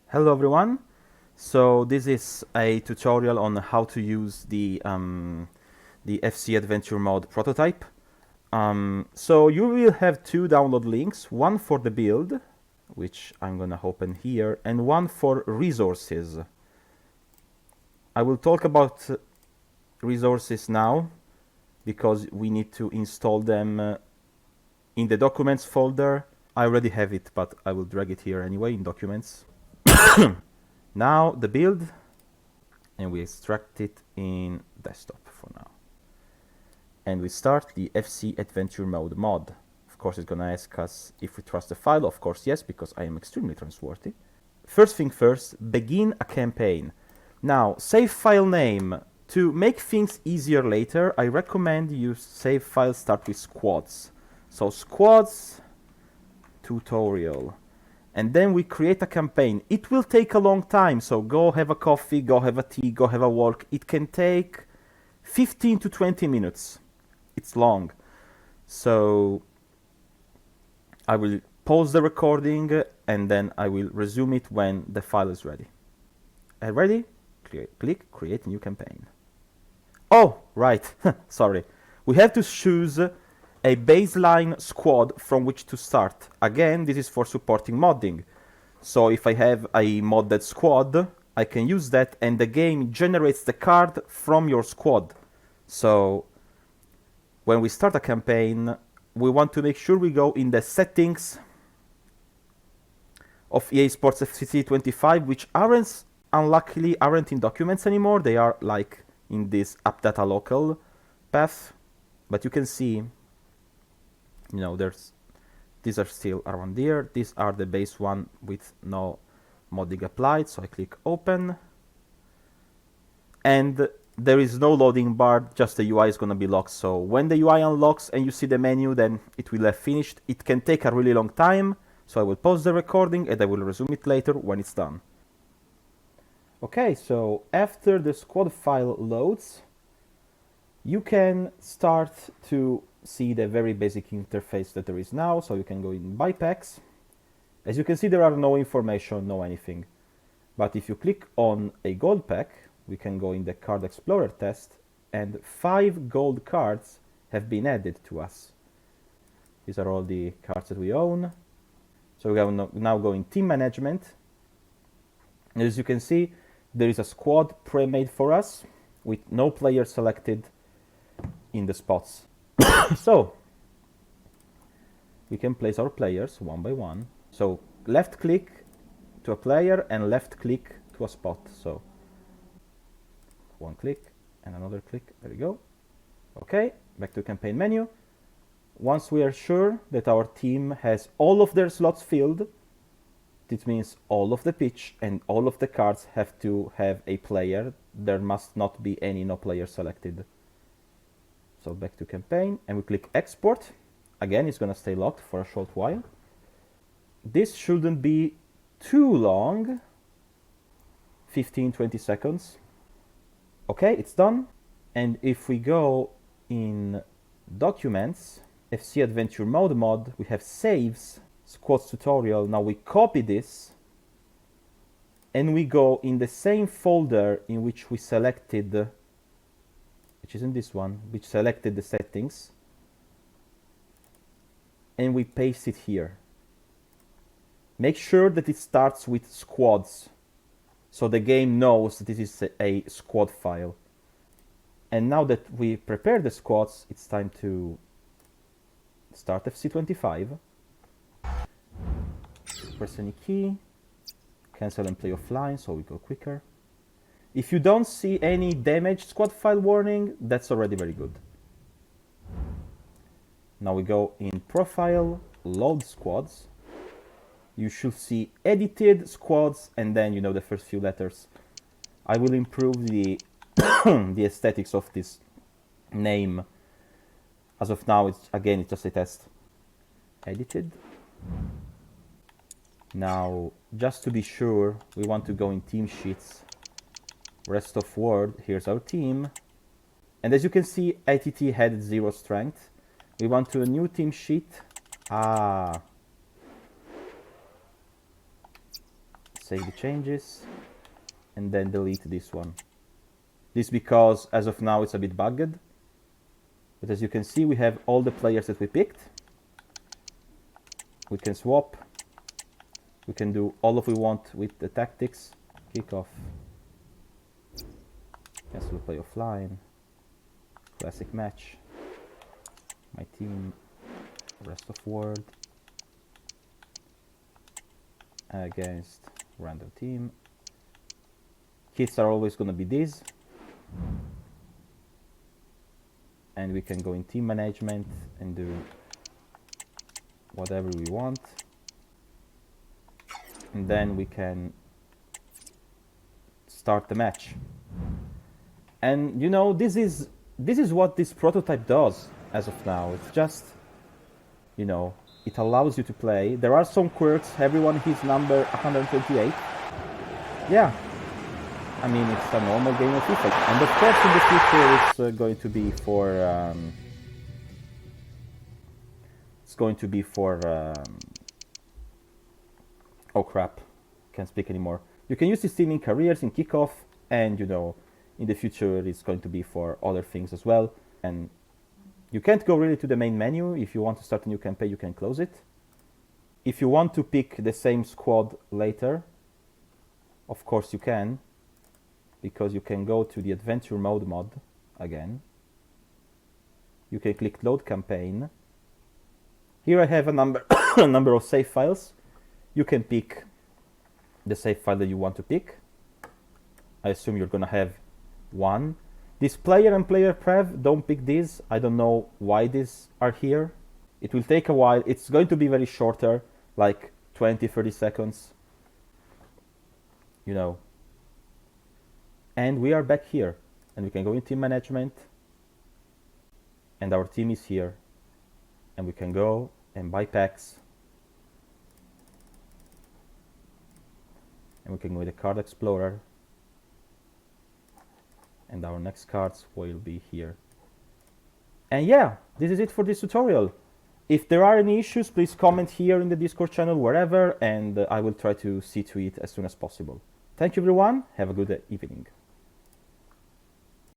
Hello everyone. So this is a tutorial on how to use the FC AdventureMod prototype. So you will have two download links, one for the build, which I'm gonna open here, and one for resources. I will talk about resources now because we need to install them in the documents folder. I already have it, but I will drag it here anyway in documents. Now the build, and we extract it in desktop for now. And we start the FC AdventureModeMod. Of course, it's gonna ask us if we trust the file. Of course, yes, because I am extremely trustworthy. First thing first, begin a campaign. Now, save file name. To make things easier later, I recommend you save file start with squads. So squads tutorial. And then we create a campaign. It will take a long time, so go have a coffee, go have a tea, go have a walk. It can take 15 to 20 minutes. It's long. So I will pause the recording and then I will resume it when the file is ready. Ready? Click create new campaign. Oh, right. Sorry. We have to choose a baseline squad from which to start. Again, this is for supporting modding. So if I have a modded squad, I can use that and the game generates the card from your squad. So when we start a campaign, we want to make sure we go in the settings of EA Sports FC 25, which unluckily aren't in documents anymore. They are like in this app data local path, but you can see these are still around here. These are the base one with no modding applied. So I click open and there is no loading bar, just the UI is going to be locked. So when the UI unlocks and you see the menu, then it will have finished. It can take a really long time. So I will pause the recording and I will resume it later when it's done. Okay, so after the squad file loads, you can start to see the very basic interface that there is now. So you can go in buy packs. As you can see, there are no information, no anything. But if you click on a gold pack, we can go in the card explorer test and 5 gold cards have been added to us. These are all the cards that we own. So we are now going team management. As you can see, there is a squad pre-made for us with no player selected in the spots. So we can place our players one by one. So left click to a player and left click to a spot. So one click and another click. There you go. Okay, back to campaign menu. Once we are sure that our team has all of their slots filled, this means all of the pitch and all of the cards have to have a player. There must not be any no player selected. So back to campaign and we click export. Again, it's going to stay locked for a short while. This shouldn't be too long. 15-20 seconds. Okay, it's done. And if we go in documents, FC AdventureModeMod, we have saves, squads tutorial. Now we copy this and we go in the same folder in which we selected, which is in this one, which selected the settings, and we paste it here. Make sure that it starts with squads, so the game knows that this is a squad file. And now that we prepare the squads, it's time to start FC25. Press any key, cancel and play offline, so we go quicker. If you don't see any damaged squad file warning, that's already very good. Now we go in profile, load squads. You should see edited squads and then the first few letters. I will improve the the aesthetics of this name. As of now, it's just a test. Edited. Now, just to be sure, we want to go in team sheets. Rest of world, here's our team. And as you can see, ATT had 0 strength. We want to a new team sheet. save the changes, and then delete this one. This because as of now it's a bit bugged. But as you can see, we have all the players that we picked. We can swap. We can do all of we want with the tactics. Kick off. Cancel play offline. Classic match. My team. Rest of world. Against random team. Hits are always going to be these. And we can go in team management and do whatever we want. And then we can start the match. And you know, this is what this prototype does as of now. It's just, you know, it allows you to play. There are some quirks. Everyone is number 128. Yeah. I mean, it's a normal game of FIFA. And of course, in the future, it's going to be for... oh crap, can't speak anymore. You can use this team in careers, in kickoff, and you know, in the future it's going to be for other things as well. And you can't go really to the main menu. If you want to start a new campaign, you can close it. If you want to pick the same squad later, of course you can, because you can go to the Adventure Mode mod again. You can click Load Campaign. Here I have a number, a number of save files. You can pick the save file that you want to pick. I assume you're gonna have one. This player and player prev, don't pick these. I don't know why these are here. It will take a while. It's going to be very shorter, like 20-30 seconds. You know. And we are back here. And we can go in team management. And our team is here. And we can go and buy packs. And we can go with the card explorer. And our next cards will be here. And yeah, this is it for this tutorial. If there are any issues, please comment here in the Discord channel, wherever, and I will try to see to it as soon as possible. Thank you everyone, have a good evening.